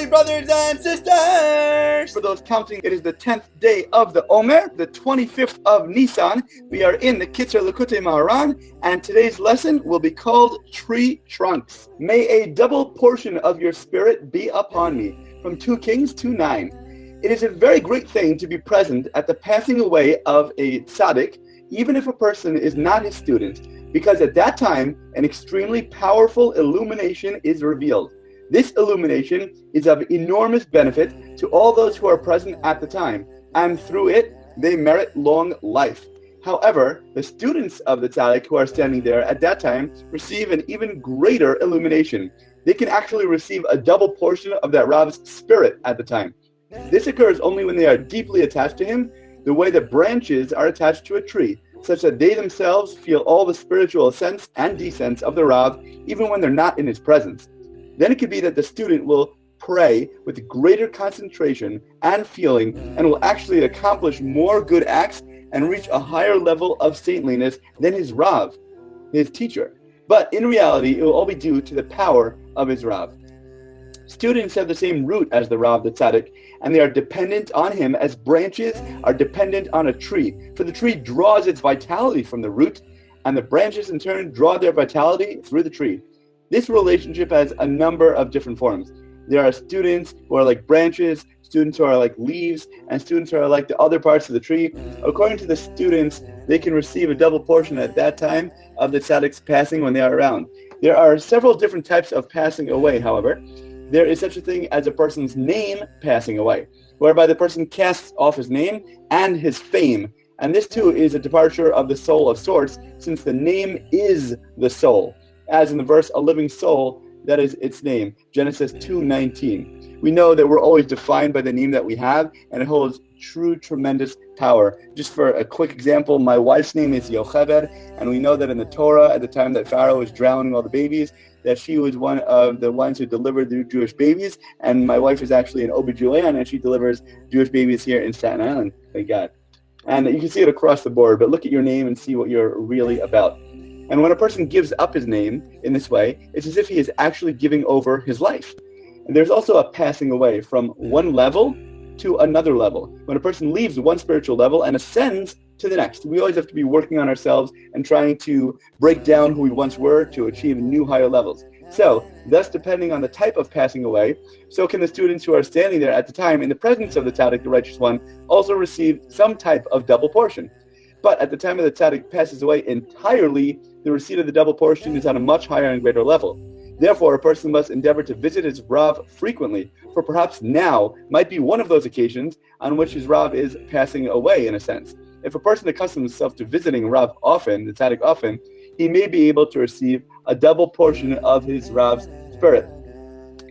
holy brothers and sisters! For those counting, it is the 10th day of the Omer, the 25th of NISAN. We are in the Kitzur Likutei Moharan, and today's lesson will be called Tree Trunks. May a double portion of your spirit be upon me. From 2 Kings 2:9. It is a very great thing to be present at the passing away of a tzaddik, even if a person is not his student, because at that time, an extremely powerful illumination is revealed. This illumination is of enormous benefit to all those who are present at the time, and through it, they merit long life. However, the students of the tzaddik who are standing there at that time receive an even greater illumination. They can actually receive a double portion of that Rav's spirit at the time. This occurs only when they are deeply attached to him, the way that branches are attached to a tree, such that they themselves feel all the spiritual ascents and descents of the Rav, even when they're not in his presence. Then it could be that the student will pray with greater concentration and feeling, and will actually accomplish more good acts and reach a higher level of saintliness than his Rav, his teacher. But in reality, it will all be due to the power of his Rav. Students have the same root as the Rav, the tzaddik, and they are dependent on him as branches are dependent on a tree. For the tree draws its vitality from the root, and the branches in turn draw their vitality through the tree. This relationship has a number of different forms. There are students who are like branches, students who are like leaves, and students who are like the other parts of the tree. According to the students, they can receive a double portion at that time of the tzaddik's passing when they are around. There are several different types of passing away, however. There is such a thing as a person's name passing away, whereby the person casts off his name and his fame. And this too is a departure of the soul of sorts, since the name is the soul. As in the verse, a living soul, that is its name, Genesis 2:19. We know that we're always defined by the name that we have, and it holds true, tremendous power. Just for a quick example, my wife's name is Yocheved, and we know that in the Torah, at the time that Pharaoh was drowning all the babies, that she was one of the ones who delivered the Jewish babies, and my wife is actually an OBGYN, and she delivers Jewish babies here in Staten Island, thank God. And you can see it across the board, but look at your name and see what you're really about. And when a person gives up his name in this way, it's as if he is actually giving over his life. And there's also a passing away from one level to another level. When a person leaves one spiritual level and ascends to the next, we always have to be working on ourselves and trying to break down who we once were to achieve new higher levels. So, thus depending on the type of passing away, so can the students who are standing there at the time in the presence of the tzaddik, the righteous one, also receive some type of double portion. But at the time of the tzaddik passes away entirely, the receipt of the double portion is on a much higher and greater level. Therefore, a person must endeavor to visit his Rav frequently, for perhaps now might be one of those occasions on which his Rav is passing away, in a sense. If a person accustoms himself to visiting Rav often, the tzaddik often, he may be able to receive a double portion of his Rav's spirit.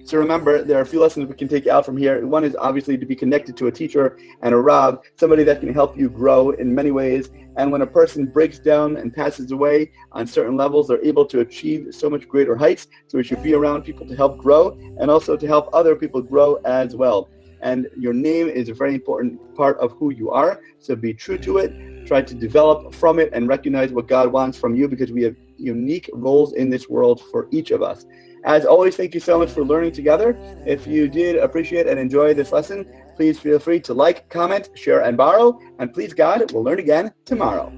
So remember, there are a few lessons we can take out from here. One is obviously to be connected to a teacher and a Rav, somebody that can help you grow in many ways. And when a person breaks down and passes away on certain levels, they're able to achieve so much greater heights. So we should be around people to help grow and also to help other people grow as well. And your name is a very important part of who you are. So be true to it. Try to develop from it and recognize what God wants from you, because we have unique roles in this world for each of us. As always, thank you so much for learning together. If you did appreciate and enjoy this lesson, please feel free to like, comment, share, and borrow. And please God, we'll learn again tomorrow.